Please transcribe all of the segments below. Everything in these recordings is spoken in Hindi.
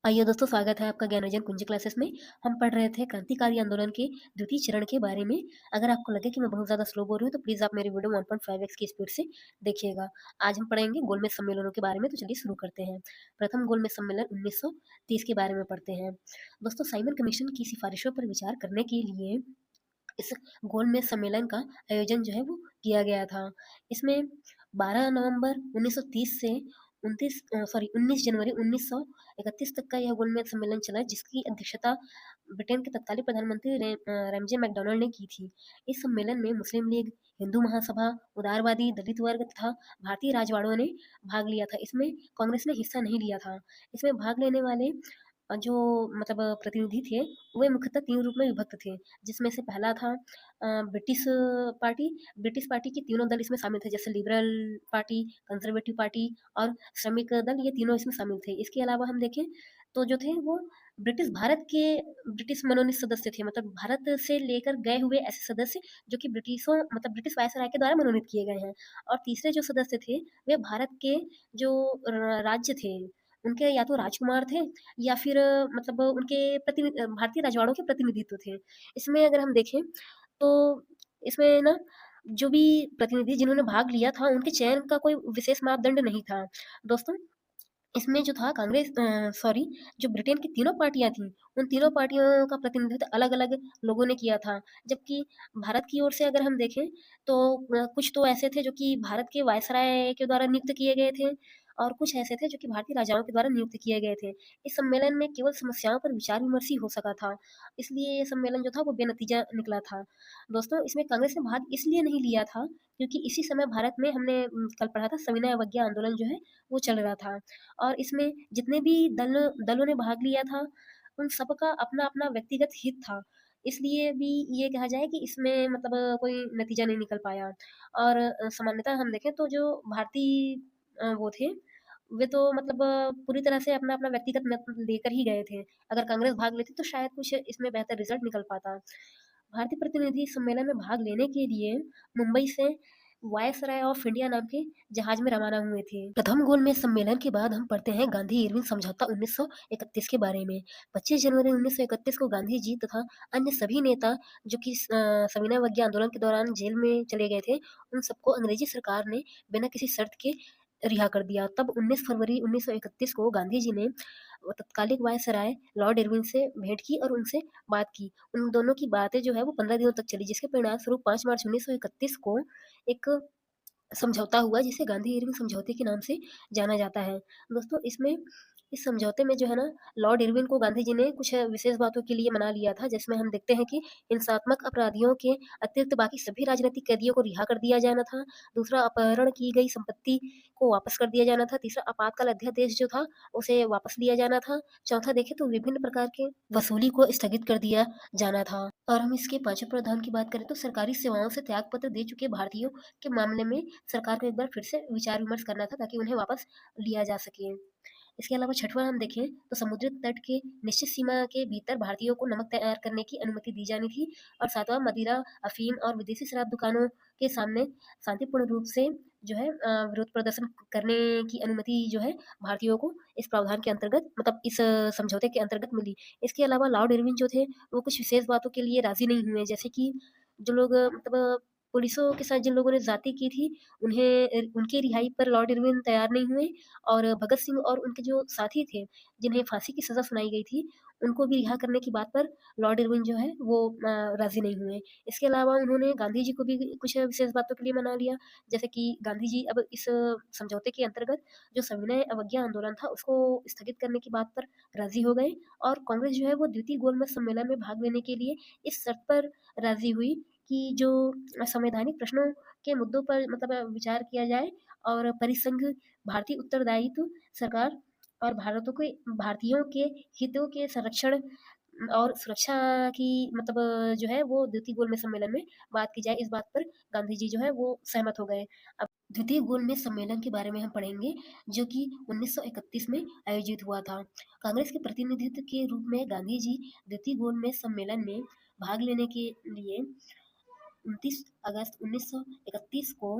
आइए दोस्तों, स्वागत है आपका ज्ञानोजन कुंज क्लासेस में। हम पढ़ रहे थे क्रांतिकारी आंदोलन के द्वितीय चरण के बारे में। अगर आपको लगे कि मैं बहुत ज़्यादा स्लो बोल रही हूँ तो प्लीज़ आप मेरी वीडियो 1.5x की स्पीड से देखिएगा। आज हम पढ़ेंगे गोलमेज सम्मेलनों के बारे में, तो चलिए शुरू करते हैं। प्रथम गोलमेज सम्मेलन 1930 के बारे में पढ़ते हैं। दोस्तों, साइमन कमीशन की सिफारिशों पर विचार करने के लिए इस गोलमेज सम्मेलन का आयोजन जो है वो किया गया था। इसमें 12 नवंबर 1930 से 19 जनवरी 1931 तक का यह गोलमेज सम्मेलन चला, जिसकी अध्यक्षता ब्रिटेन के तत्कालीन प्रधानमंत्री रैमजे मैकडॉनल्ड ने की थी। इस सम्मेलन में मुस्लिम लीग, हिंदू महासभा, उदारवादी, दलित वर्ग तथा भारतीय राजवाड़ों ने भाग लिया था। इसमें कांग्रेस ने हिस्सा नहीं लिया था। इसमें भाग लेने वाले जो प्रतिनिधि थे, वे मुख्यतः 3 रूप में विभक्त थे, जिसमें से पहला था ब्रिटिश पार्टी। ब्रिटिश पार्टी के तीनों दल इसमें शामिल थे, जैसे लिबरल पार्टी, कंजर्वेटिव पार्टी और श्रमिक दल, ये तीनों इसमें शामिल थे। इसके अलावा हम देखें तो जो थे वो ब्रिटिश मनोनीत सदस्य थे, मतलब भारत से लेकर गए हुए ऐसे सदस्य जो कि ब्रिटिश वायसराय के द्वारा मनोनीत किए गए हैं। और तीसरे जो सदस्य थे, वे भारत के जो राज्य थे, उनके या तो राजकुमार थे या फिर भारतीय राजवाड़ों के प्रतिनिधित्व थे। इसमें अगर हम देखें तो इसमें ना जो भी प्रतिनिधि जिन्होंने भाग लिया था, उनके चयन का कोई विशेष मापदंड नहीं था। दोस्तों, इसमें जो था जो ब्रिटेन की तीनों पार्टियाँ थीं, उन तीनों पार्टियों का प्रतिनिधित्व अलग-अलग लोगों ने किया था। जबकि भारत की ओर से अगर हम देखें तो कुछ तो ऐसे थे जो कि भारत के वायसराय के द्वारा नियुक्त किए गए थे, और कुछ ऐसे थे जो कि भारतीय राजाओं के द्वारा नियुक्त किए गए थे। इस सम्मेलन में केवल समस्याओं पर विचार-विमर्श ही हो सका था, इसलिए ये सम्मेलन जो था वो बेनतीजा निकला था। दोस्तों, इसमें कांग्रेस ने भाग इसलिए नहीं लिया था क्योंकि इसी समय भारत में कल पढ़ा था सविनय अवज्ञा आंदोलन जो है वो चल रहा था। और इसमें जितने भी दलों ने भाग लिया था, उन सबका अपना-अपना व्यक्तिगत हित था। इसलिए भी ये कहा जाए कि इसमें कोई नतीजा नहीं निकल पाया। और सामान्यतः हम देखें तो जो भारतीय वो थे, वे तो पूरी तरह से अपना-अपना व्यक्तिगत मत लेकर ही गए थे। अगर कांग्रेस भाग लेती तो शायद कुछ इसमें बेहतर रिज़ल्ट निकल पाता। भारतीय प्रतिनिधि सम्मेलन में भाग लेने के लिए मुंबई से वायसराय ऑफ इंडिया नाम के जहाज में रवाना हुए थे। प्रथम गोलमेज सम्मेलन के बाद हम पढ़ते हैं गांधी इरविन समझौता 1931 के बारे में। 25 जनवरी 1931 को गांधी जी तथा अन्य सभी नेता जो कि सविनय अवज्ञा आंदोलन के दौरान जेल में चले गए थे, उन सबको अंग्रेजी सरकार ने बिना किसी शर्त के रिहा कर दिया। तब 19 फरवरी 1931 को गांधी जी ने तत्कालिक वायसराय लॉर्ड इरविन से भेंट की और उनसे बात की। उन दोनों की बातें जो है वो 15 दिनों तक चली, जिसके परिणामस्वरूप 5 मार्च 1931 को एक समझौता हुआ, जिसे गांधी इरविन समझौते के नाम से जाना जाता है। दोस्तों, इस समझौते में जो है ना, लॉर्ड इरविन को गांधी जी ने कुछ विशेष बातों के लिए मना लिया था, जिसमें हम देखते हैं कि हिंसात्मक अपराधियों के अतिरिक्त बाकी सभी राजनीतिक कैदियों को रिहा कर दिया जाना था। दूसरा, अपहरण की गई संपत्ति को वापस कर दिया जाना था। तीसरा, आपातकाल अध्यादेश जो था उसे वापस लिया जाना था। चौथा देखें तो विभिन्न प्रकार के वसूली को स्थगित कर दिया जाना था। और हम इसके पांचवें प्रावधान की बात करें तो सरकारी सेवाओं से त्यागपत्र दे चुके भारतीयों के मामले में सरकार को एक बार फिर से विचार विमर्श करना था, ताकि उन्हें वापस लिया जा सके। इसके अलावा छठवां हम देखें तो समुद्री तट के निश्चित सीमा के भीतर भारतीयों को नमक तैयार करने की अनुमति दी जानी थी। और सातवां, मदिरा, अफीम और विदेशी शराब दुकानों के सामने शांतिपूर्ण रूप से जो है विरोध प्रदर्शन करने की अनुमति जो है भारतीयों को इस प्रावधान के अंतर्गत, इस समझौते के अंतर्गत मिली। इसके अलावा लॉर्ड इरविन जो थे वो कुछ विशेष बातों के लिए राजी नहीं हुए, जैसे कि जो लोग पुलिसों के साथ जिन लोगों ने ज़्यादती की थी, उनकी रिहाई पर लॉर्ड इरविन तैयार नहीं हुए। और भगत सिंह और उनके जो साथी थे, जिन्हें फांसी की सज़ा सुनाई गई थी, उनको भी रिहा करने की बात पर लॉर्ड इरविन जो है वो राज़ी नहीं हुए। इसके अलावा उन्होंने गांधी जी को भी कुछ विशेष बातों के लिए मना लिया, जैसे कि गांधी जी अब इस समझौते के अंतर्गत जो सविनय अवज्ञा आंदोलन था उसको स्थगित करने की बात पर राज़ी हो गए। और कांग्रेस जो है वो द्वितीय गोलमेज सम्मेलन में भाग लेने के लिए इस शर्त पर राज़ी हुई कि जो संवैधानिक प्रश्नों के मुद्दों पर विचार किया जाए, और परिसंघ भारतीय उत्तरदायित्व सरकार और भारतीयों के हितों के संरक्षण और सुरक्षा की जो है वो द्वितीय गोलमेज सम्मेलन में बात की जाए। इस बात पर गांधी जी जो है वो सहमत हो गए। अब द्वितीय गोलमेज सम्मेलन के बारे में हम पढ़ेंगे, जो कि 1931 में आयोजित हुआ था। कांग्रेस के प्रतिनिधित्व के रूप में गांधी जी द्वितीय गोलमेज सम्मेलन में भाग लेने के लिए 29 अगस्त 1931 को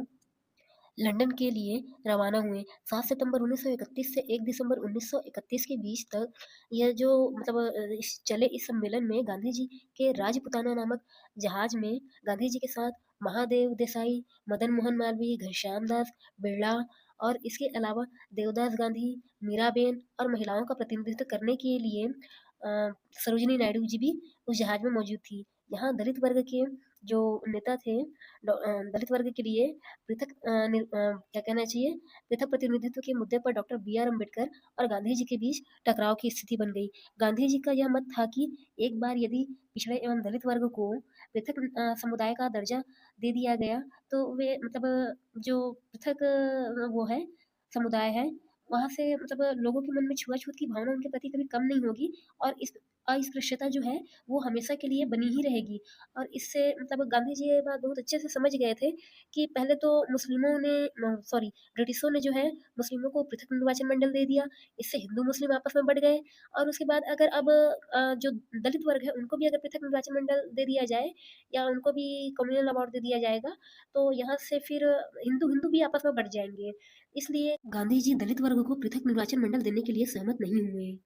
लंदन के लिए रवाना हुए। 7 सितंबर 1931 से 1 दिसंबर 1931 के बीच तक यह जो मतलब इस सम्मेलन में गांधी जी के राजपुताना नामक जहाज में गांधी जी के साथ महादेव देसाई, मदन मोहन मालवीय, घनश्याम दास बिरला और इसके अलावा देवदास गांधी, मीराबेन और महिलाओं का प्रतिनिधित्व करने के लिए सरोजिनी नायडू जी भी उस जहाज में मौजूद थी। यहाँ दलित वर्ग के जो नेता थे, दलित वर्ग के लिए क्या कहना चाहिए, पृथक प्रतिनिधित्व के मुद्दे पर डॉक्टर बी आर अम्बेडकर और गांधी जी के बीच टकराव की स्थिति बन गई। गांधी जी का यह मत था कि एक बार यदि पिछड़े एवं दलित वर्ग को पृथक समुदाय का दर्जा दे दिया गया तो वे मतलब जो पृथक वो है समुदाय है वहाँ से मतलब लोगों के मन में छुआ-छूत की भावना उनके प्रति कभी कम नहीं होगी और इस अस्पृश्यता जो है वो हमेशा के लिए बनी ही रहेगी। और इससे मतलब गांधी जी ये बात बहुत अच्छे से समझ गए थे कि पहले तो मुस्लिमों ने सॉरी ब्रिटिशों ने जो है मुस्लिमों को पृथक निर्वाचन मंडल दे दिया, इससे हिंदू मुस्लिम आपस में बढ़ गए और उसके बाद अगर अब जो दलित वर्ग है उनको भी अगर पृथक निर्वाचन मंडल दे दिया जाए या उनको भी कम्युनल अवार्ड दे दिया जाएगा तो यहाँ से फिर हिंदू-हिंदू भी आपस में बढ़ जाएँगे। इसलिए गांधी जी दलित वर्ग को पृथक निर्वाचन मंडल देने के लिए सहमत नहीं हुए।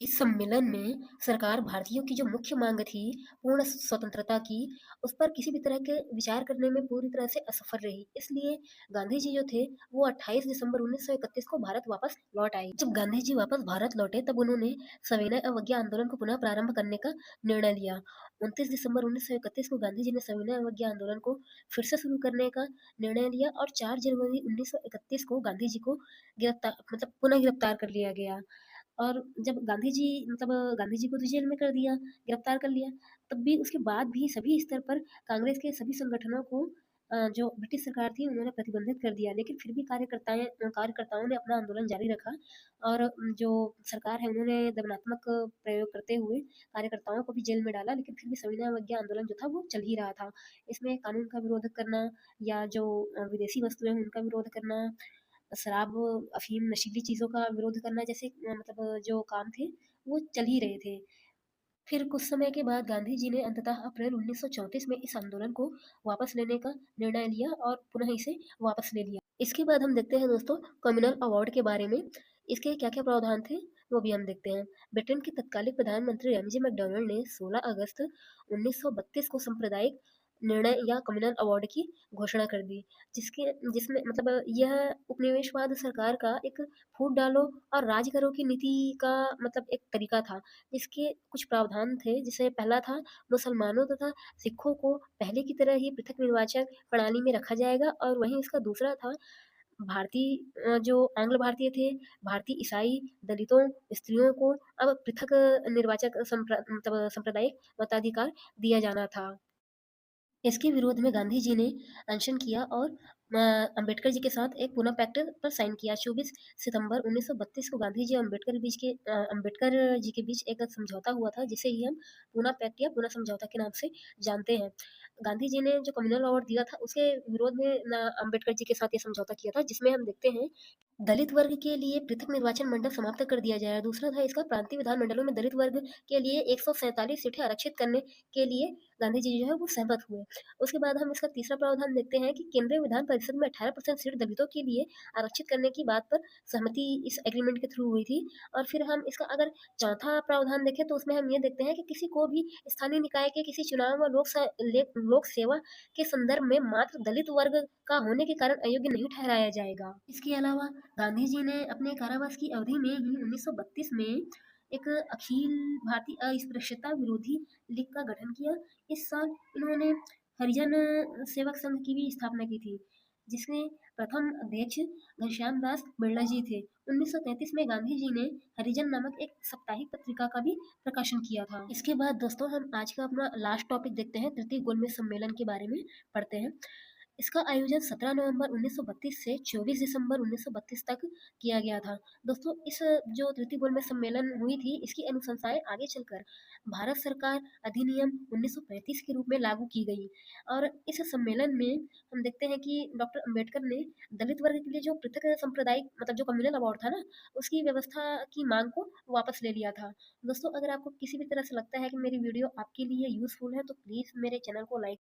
इस सम्मेलन में सरकार भारतीयों की जो मुख्य मांग थी पूर्ण स्वतंत्रता की, उस पर किसी भी तरह के विचार करने में पूरी तरह से असफल रही। इसलिए गांधी जी जो थे वो 28 दिसंबर 1931 को भारत वापस लौट आए। जब गांधी जी वापस भारत लौटे तब उन्होंने सविनय अवज्ञा आंदोलन को पुनः प्रारंभ करने का निर्णय लिया। 29 दिसंबर 1931 को गांधी जी ने सविनय अवज्ञा आंदोलन को फिर से शुरू करने का निर्णय लिया और 4 जनवरी 1931 को गांधी जी को गिरफ्तार मतलब पुनः गिरफ्तार कर लिया गया। और जब गांधी जी को तो जेल में कर दिया, गिरफ्तार कर लिया, तब भी उसके बाद भी सभी स्तर पर कांग्रेस के सभी संगठनों को जो ब्रिटिश सरकार थी उन्होंने प्रतिबंधित कर दिया, लेकिन फिर भी कार्यकर्ताओं ने अपना आंदोलन जारी रखा और जो सरकार है उन्होंने दमनात्मक प्रयोग करते हुए कार्यकर्ताओं को भी जेल में डाला, लेकिन फिर भी सविनय अवज्ञा आंदोलन जो था वो चल ही रहा था। इसमें कानून का विरोध करना या जो विदेशी वस्तुएं हैं उनका विरोध करना, शराब, अफ़ीम, नशीली चीज़ों का विरोध करना जैसे जो काम थे, वो चल ही रहे थे। फिर कुछ समय के बाद गांधी जी ने अंततः अप्रैल 1934 में इस आंदोलन को वापस लेने का निर्णय लिया और पुनः इसे वापस ले लिया। इसके बाद हम देखते हैं दोस्तों कम्युनल अवार्ड के बारे में। इसके क्या-क्या प्रावधान थे, वो भी हम देखते हैं। ब्रिटेन के तत्कालीन प्रधानमंत्री एमजे मैकडॉनल्ड ने 16 अगस्त 1932 को सांप्रदायिक निर्णय या कम्युनल अवार्ड की घोषणा कर दी, जिसके जिसमें यह उपनिवेशवाद सरकार का एक फूट डालो और राज करो की नीति का एक तरीका था। इसके कुछ प्रावधान थे, जिसे पहला था मुसलमानों तथा सिखों को पहले की तरह ही पृथक निर्वाचन प्रणाली में रखा जाएगा और वहीं इसका दूसरा था जो आंग्ल भारतीय थे, भारतीय ईसाई, दलितों, स्त्रियों को अब पृथक निर्वाचक सांप्रदायिक मताधिकार दिया जाना था। इसके विरोध में गांधी जी ने अनशन किया और अंबेडकर जी के साथ एक पुनः पैक्ट पर साइन किया। 24 सितंबर 1932 को गांधी जी और अंबेडकर जी के बीच एक समझौता हुआ था, जिसे ही हम पुनः पैक्ट या पुनः समझौता के नाम से जानते हैं। गांधी जी ने जो कम्युनल अवार्ड दिया था उसके विरोध में अंबेडकर जी के साथ ये समझौता किया था, जिसमें हम देखते हैं दलित वर्ग के लिए पृथक निर्वाचन मंडल समाप्त कर दिया जाए। दूसरा था इसका प्रांतीय विधानमंडलों में दलित वर्ग के लिए 147 सीटें आरक्षित करने के लिए गांधी जी जो है वो सहमत हुए। उसके बाद हम इसका तीसरा प्रावधान देखते हैं कि केंद्रीय विधान परिषद में 18% सीट दलितों के लिए आरक्षित करने की बात पर सहमति इस एग्रीमेंट के थ्रू हुई थी। और फिर हम इसका अगर चौथा प्रावधान देखें तो उसमें हम ये देखते हैं कि किसी को भी स्थानीय निकाय के किसी चुनाव व लोक सेवा के संदर्भ में मात्र दलित वर्ग का होने के कारण अयोग्य नहीं ठहराया जाएगा। इसके अलावा गांधी जी ने अपने कारावास की अवधि में ही 1932 में एक अखिल भारतीय अस्पृश्यता विरोधी लीग का गठन किया। इस साल इन्होंने हरिजन सेवक संघ की भी स्थापना की थी, जिसमें प्रथम अध्यक्ष घनश्याम दास बिरला जी थे। 1933 में गांधी जी ने हरिजन नामक एक साप्ताहिक पत्रिका का भी प्रकाशन किया था। इसके बाद दोस्तों हम आज का अपना लास्ट टॉपिक देखते हैं, तृतीय गोलमेज सम्मेलन के बारे में पढ़ते हैं। इसका आयोजन 17 नवंबर 1932 से 24 दिसंबर 1932 तक किया गया था। दोस्तों इस जो तृतीय गोलमेज सम्मेलन हुई थी इसकी अनुशंसाएं आगे चलकर भारत सरकार अधिनियम 1935 के रूप में लागू की गई और इस सम्मेलन में हम देखते हैं कि डॉक्टर अंबेडकर ने दलित वर्ग के लिए जो पृथक सांप्रदायिक जो कम्युनल अवार्ड था ना उसकी व्यवस्था की मांग को वापस ले लिया था। दोस्तों अगर आपको किसी भी तरह से लगता है कि मेरी वीडियो आपके लिए यूजफुल है तो प्लीज़ मेरे चैनल को लाइक